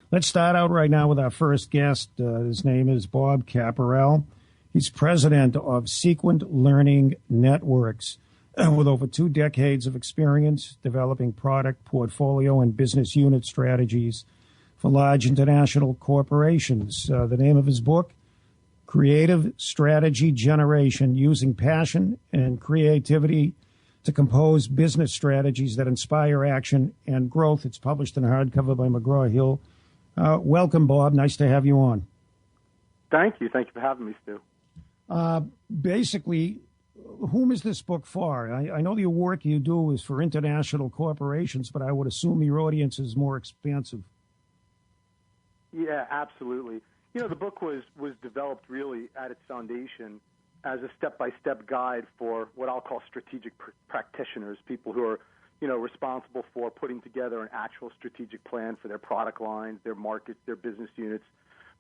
Let's start out right now with our first guest. His name is Bob Caporale. He's president of Sequent Learning Networks, with over 2 decades of experience developing product, portfolio, and business unit strategies for large international corporations. The name of his book, Creative Strategy Generation, Using Passion and Creativity to Compose Business Strategies that Inspire Action and Growth. It's published in hardcover by McGraw-Hill. Welcome, Bob. Nice to have you on. Thank you. Thank you for having me, Stu. Basically, whom is this book for? I know the work you do is for international corporations, but I would assume your audience is more expansive. Yeah, absolutely. You know, the book was developed really at its foundation as a step-by-step guide for what I'll call strategic practitioners, people who are, responsible for putting together an actual strategic plan for their product lines, their markets, their business units,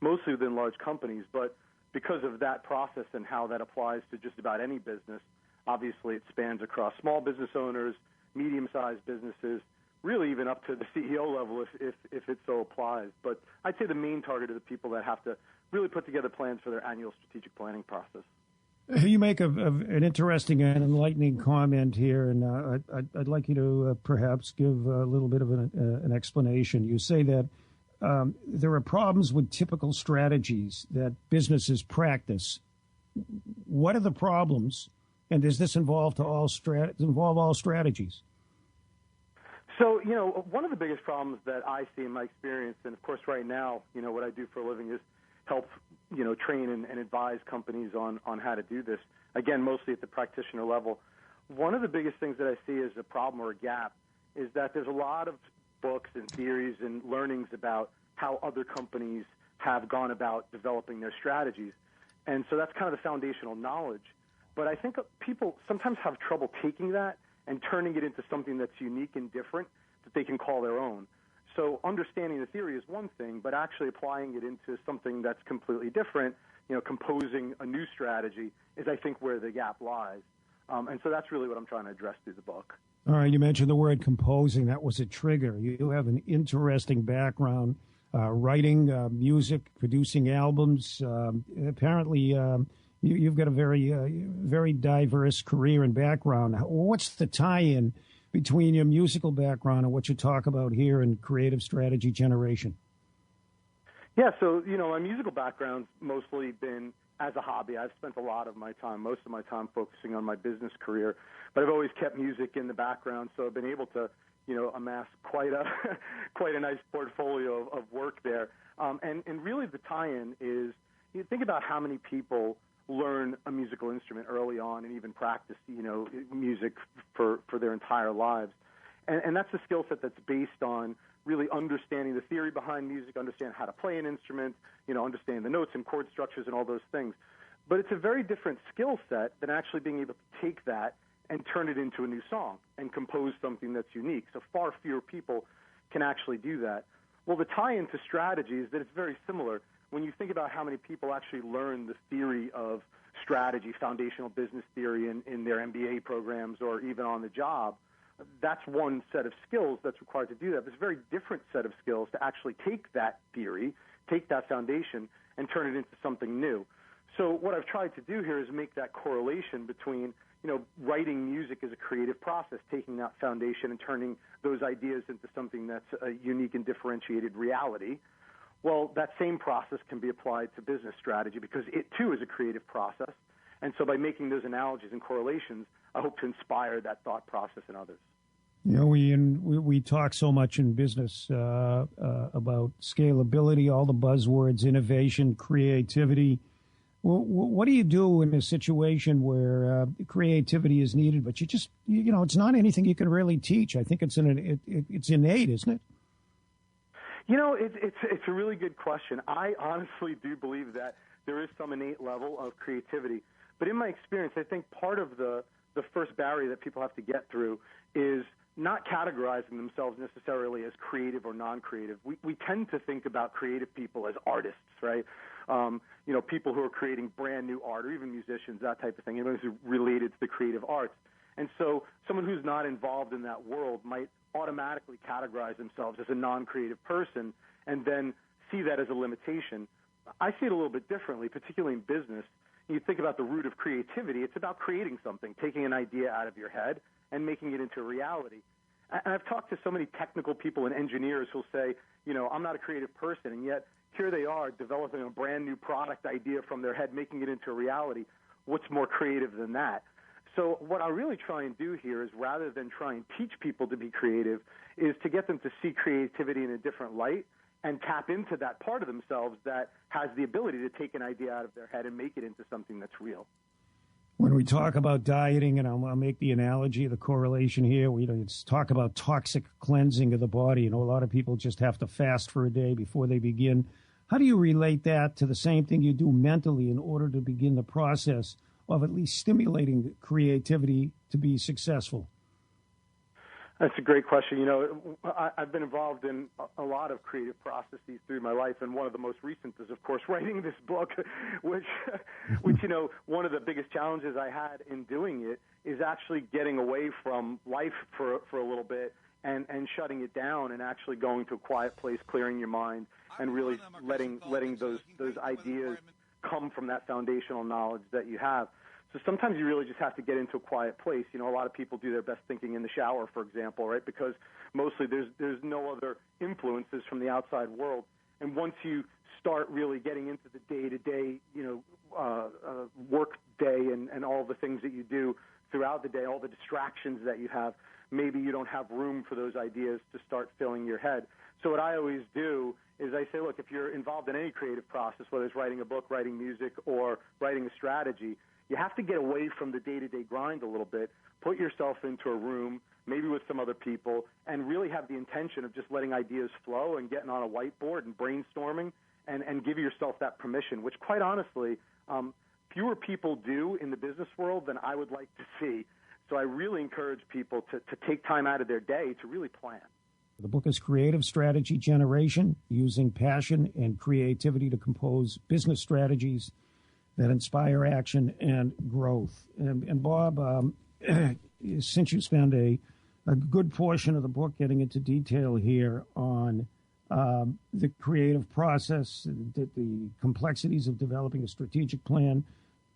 mostly within large companies. But because of that process and how that applies to just about any business, obviously it spans across small business owners, medium-sized businesses, really even up to the CEO level if it so applies. But I'd say the main target are the people that have to really put together plans for their annual strategic planning process. You make an interesting and enlightening comment here, and I'd like you to perhaps give a little bit of an explanation. You say that there are problems with typical strategies that businesses practice. What are the problems, and does this involve all strategies? So, one of the biggest problems that I see in my experience, and of course right now, what I do for a living is help, train and advise companies on how to do this, again, mostly at the practitioner level. One of the biggest things that I see as a problem or a gap is that there's a lot of books and theories and learnings about how other companies have gone about developing their strategies. And so that's kind of the foundational knowledge. But I think people sometimes have trouble taking that and turning it into something that's unique and different that they can call their own. So understanding the theory is one thing, but actually applying it into something that's completely different, composing a new strategy is, I think, where the gap lies. And so that's really what I'm trying to address through the book. All right, you mentioned the word composing. That was a trigger. You have an interesting background, writing music, producing albums. Apparently, you've got a very diverse career and background. What's the tie-in between your musical background and what you talk about here in creative strategy generation? Yeah, so, my musical background's mostly been as a hobby. I've spent most of my time focusing on my business career, but I've always kept music in the background, so I've been able to, amass quite a nice portfolio of work there. And really the tie-in is, you think about how many people learn a musical instrument early on and even practice, music for their entire lives. And that's a skill set that's based on really understanding the theory behind music, understand how to play an instrument, understand the notes and chord structures and all those things. But it's a very different skill set than actually being able to take that and turn it into a new song and compose something that's unique. So far fewer people can actually do that. Well, the tie-in to strategy is that it's very similar. When you think about how many people actually learn the theory of strategy, foundational business theory in their MBA programs or even on the job, that's one set of skills that's required to do that. But it's a very different set of skills to actually take that theory, take that foundation, and turn it into something new. So what I've tried to do here is make that correlation between, writing music as a creative process, taking that foundation and turning those ideas into something that's a unique and differentiated reality. Well, that same process can be applied to business strategy because it, too, is a creative process. And so by making those analogies and correlations, I hope to inspire that thought process in others. We talk so much in business about scalability, all the buzzwords, innovation, creativity. What do you do in a situation where creativity is needed, but it's not anything you can really teach? I think it's innate, isn't it? It's a really good question. I honestly do believe that there is some innate level of creativity. But in my experience, I think part of the first barrier that people have to get through is not categorizing themselves necessarily as creative or non-creative. We tend to think about creative people as artists, right? People who are creating brand new art, or even musicians, that type of thing, anyone who's related to the creative arts. And so someone who's not involved in that world might automatically categorize themselves as a non-creative person and then see that as a limitation. I see it a little bit differently, particularly in business. You think about the root of creativity. It's about creating something, taking an idea out of your head and making it into a reality. And I've talked to so many technical people and engineers who'll say, I'm not a creative person, and yet here they are developing a brand new product idea from their head, making it into a reality. What's more creative than that? So what I really try and do here is, rather than try and teach people to be creative, is to get them to see creativity in a different light and tap into that part of themselves that has the ability to take an idea out of their head and make it into something that's real. When we talk about dieting, and I'll make the analogy, the correlation here, it's talk about toxic cleansing of the body. A lot of people just have to fast for a day before they begin. How do you relate that to the same thing you do mentally in order to begin the process of at least stimulating creativity to be successful? That's a great question. I've been involved in a lot of creative processes through my life, and one of the most recent is, of course, writing this book, which one of the biggest challenges I had in doing it is actually getting away from life for a little bit and shutting it down and actually going to a quiet place, clearing your mind, and really letting those ideas come from that foundational knowledge that you have. So sometimes you really just have to get into a quiet place. A lot of people do their best thinking in the shower, for example, right? Because mostly there's no other influences from the outside world. And once you start really getting into the day-to-day, work day and all the things that you do throughout the day, all the distractions that you have, maybe you don't have room for those ideas to start filling your head. So what I always do is I say, look, if you're involved in any creative process, whether it's writing a book, writing music, or writing a strategy, you have to get away from the day-to-day grind a little bit, put yourself into a room, maybe with some other people, and really have the intention of just letting ideas flow and getting on a whiteboard and brainstorming and give yourself that permission, which quite honestly, fewer people do in the business world than I would like to see. So I really encourage people to take time out of their day to really plan. The book is Creative Strategy Generation, Using Passion and Creativity to Compose Business Strategies that Inspire Action and Growth. And Bob, since you spend a good portion of the book getting into detail here on the creative process, the complexities of developing a strategic plan,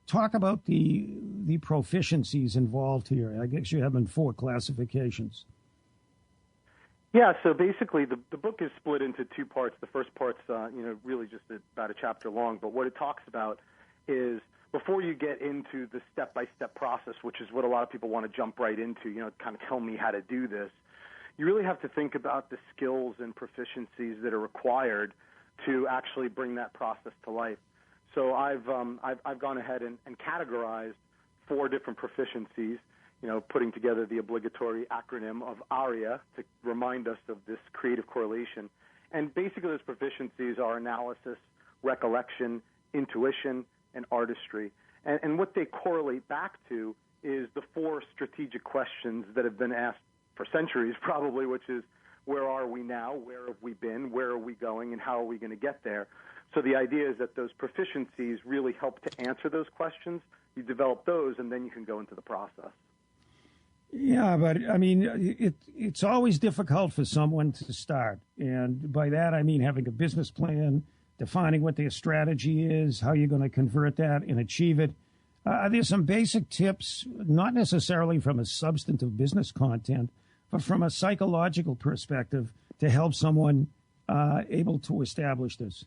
talk about the proficiencies involved here. I guess you have them in 4 classifications. Yeah, so basically the book is split into 2 parts. The first part's really just about a chapter long, but what it talks about is, before you get into the step-by-step process, which is what a lot of people want to jump right into, kind of tell me how to do this, you really have to think about the skills and proficiencies that are required to actually bring that process to life. So I've gone ahead and categorized 4 different proficiencies, putting together the obligatory acronym of ARIA to remind us of this creative correlation. And basically those proficiencies are analysis, recollection, intuition, and artistry. And what they correlate back to is the 4 strategic questions that have been asked for centuries probably, which is, where are we now? Where have we been? Where are we going? And how are we going to get there? So the idea is that those proficiencies really help to answer those questions. You develop those, and then you can go into the process. Yeah, but I mean, it's always difficult for someone to start. And by that, I mean having a business plan, defining what their strategy is, how you're going to convert that and achieve it. There's some basic tips, not necessarily from a substantive business content, but from a psychological perspective to help someone able to establish this.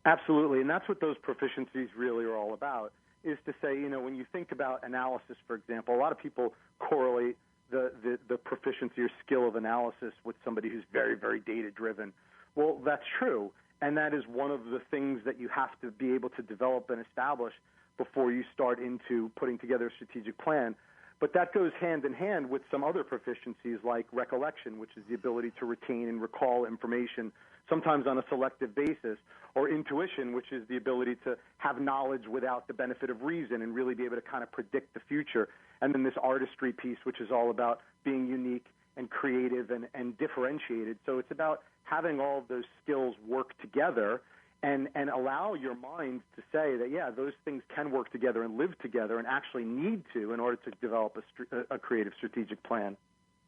Absolutely, and that's what those proficiencies really are all about, is to say, when you think about analysis, for example, a lot of people correlate the proficiency or skill of analysis with somebody who's very, very data-driven. Well, that's true, and that is one of the things that you have to be able to develop and establish before you start into putting together a strategic plan. But that goes hand in hand with some other proficiencies like recollection, which is the ability to retain and recall information, sometimes on a selective basis, or intuition, which is the ability to have knowledge without the benefit of reason and really be able to kind of predict the future. And then this artistry piece, which is all about being unique and creative and differentiated. So it's about having all of those skills work together and allow your mind to say that, yeah, those things can work together and live together and actually need to in order to develop a creative strategic plan.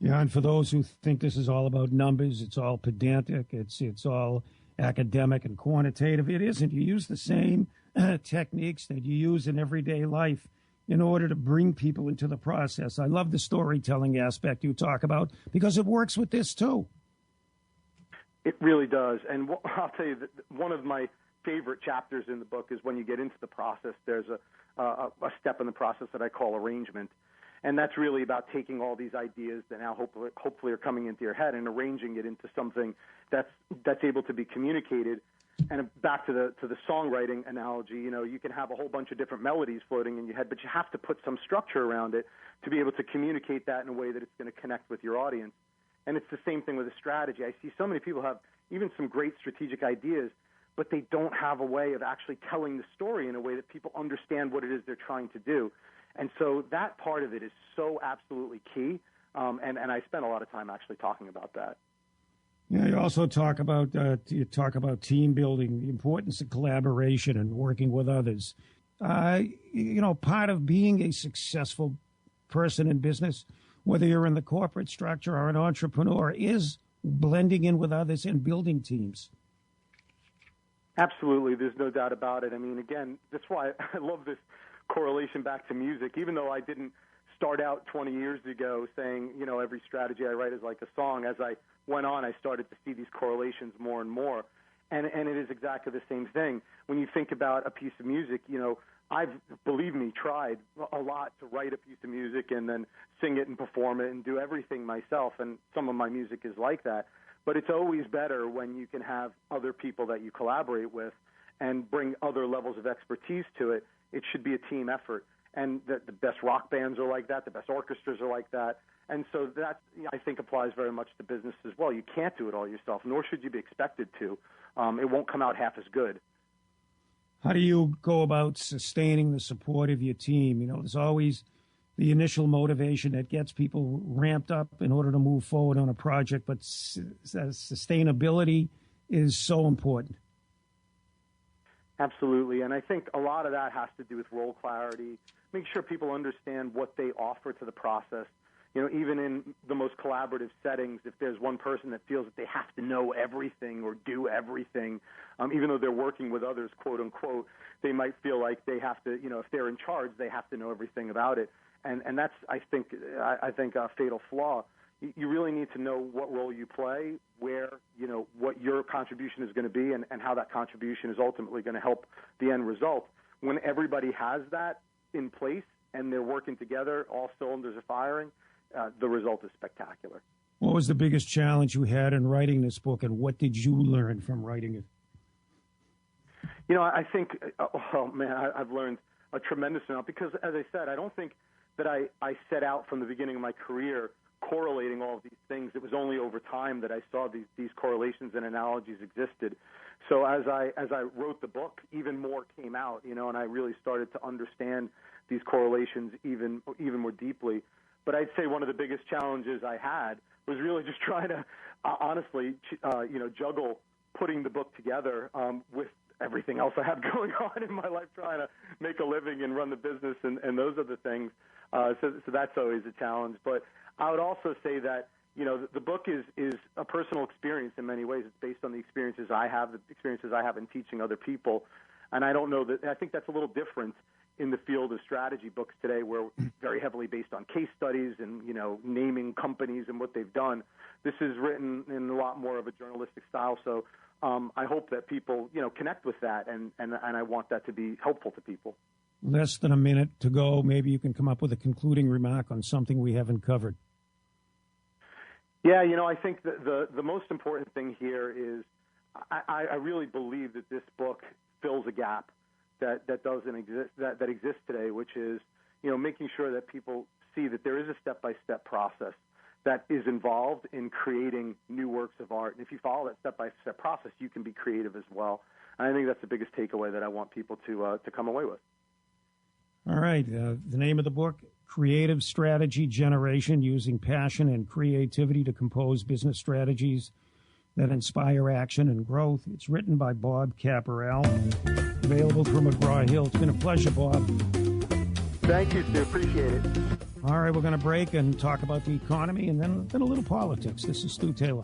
Yeah, and for those who think this is all about numbers, it's all pedantic, it's all academic and quantitative. It isn't. You use the same techniques that you use in everyday life in order to bring people into the process. I love the storytelling aspect you talk about because it works with this too. It really does. And I'll tell you that one of my favorite chapters in the book is when you get into the process. There's a step in the process that I call arrangement. And that's really about taking all these ideas that now hopefully are coming into your head and arranging it into something that's able to be communicated. And back to the songwriting analogy, you can have a whole bunch of different melodies floating in your head, but you have to put some structure around it to be able to communicate that in a way that it's going to connect with your audience. And it's the same thing with a strategy. I see so many people have even some great strategic ideas, but they don't have a way of actually telling the story in a way that people understand what it is they're trying to do. And so that part of it is so absolutely key, and I spent a lot of time actually talking about that. Yeah, you also talk about team building, the importance of collaboration and working with others. Part of being a successful person in business, whether you're in the corporate structure or an entrepreneur, is blending in with others and building teams. Absolutely, there's no doubt about it. I mean, again, that's why I love this correlation back to music, even though I didn't start out 20 years ago saying, every strategy I write is like a song. As I went on, I started to see these correlations more and more. And it is exactly the same thing. When you think about a piece of music, I've, believe me, tried a lot to write a piece of music and then sing it and perform it and do everything myself. And some of my music is like that. But it's always better when you can have other people that you collaborate with and bring other levels of expertise to it. It should be a team effort. And the best rock bands are like that. The best orchestras are like that. And so that, I think, applies very much to business as well. You can't do it all yourself, nor should you be expected to. It won't come out half as good. How do you go about sustaining the support of your team? There's always the initial motivation that gets people ramped up in order to move forward on a project, but sustainability is so important. Absolutely, and I think a lot of that has to do with role clarity, make sure people understand what they offer to the process. Even in the most collaborative settings, if there's one person that feels that they have to know everything or do everything, even though they're working with others, quote unquote, they might feel like they have to, if they're in charge, they have to know everything about it. And that's, I think, a fatal flaw. You really need to know what role you play, where, what your contribution is going to be, and how that contribution is ultimately going to help the end result. When everybody has that in place and they're working together, all cylinders are firing, the result is spectacular. What was the biggest challenge you had in writing this book, and what did you learn from writing it? I think, I've learned a tremendous amount because, as I said, I don't think that I set out from the beginning of my career correlating all of these things. It was only over time that I saw these correlations and analogies existed. So as I wrote the book, even more came out, and I really started to understand these correlations even more deeply. But I'd say one of the biggest challenges I had was really just trying to, honestly, juggle putting the book together with everything else I had going on in my life, trying to make a living and run the business and those other things. So that's always a challenge. But I would also say that, the book is a personal experience in many ways. It's based on the experiences I have in teaching other people. And I don't know that, I think that's a little different in the field of strategy books today, where very heavily based on case studies and, naming companies and what they've done. This is written in a lot more of a journalistic style. So I hope that people, connect with that, and I want that to be helpful to people. Less than a minute to go. Maybe you can come up with a concluding remark on something we haven't covered. Yeah, I think the most important thing here is I really believe that this book fills a gap that doesn't exist, that exists today, which is, making sure that people see that there is a step-by-step process that is involved in creating new works of art. And if you follow that step-by-step process, you can be creative as well. And I think that's the biggest takeaway that I want people to come away with. All right. The name of the book, Creative Strategy Generation, Using Passion and Creativity to Compose Business Strategies that Inspire Action and Growth. It's written by Bob Caporale, available through McGraw-Hill. It's been a pleasure, Bob. Thank you, Stu. Appreciate it. All right, we're going to break and talk about the economy and then a little politics. This is Stu Taylor.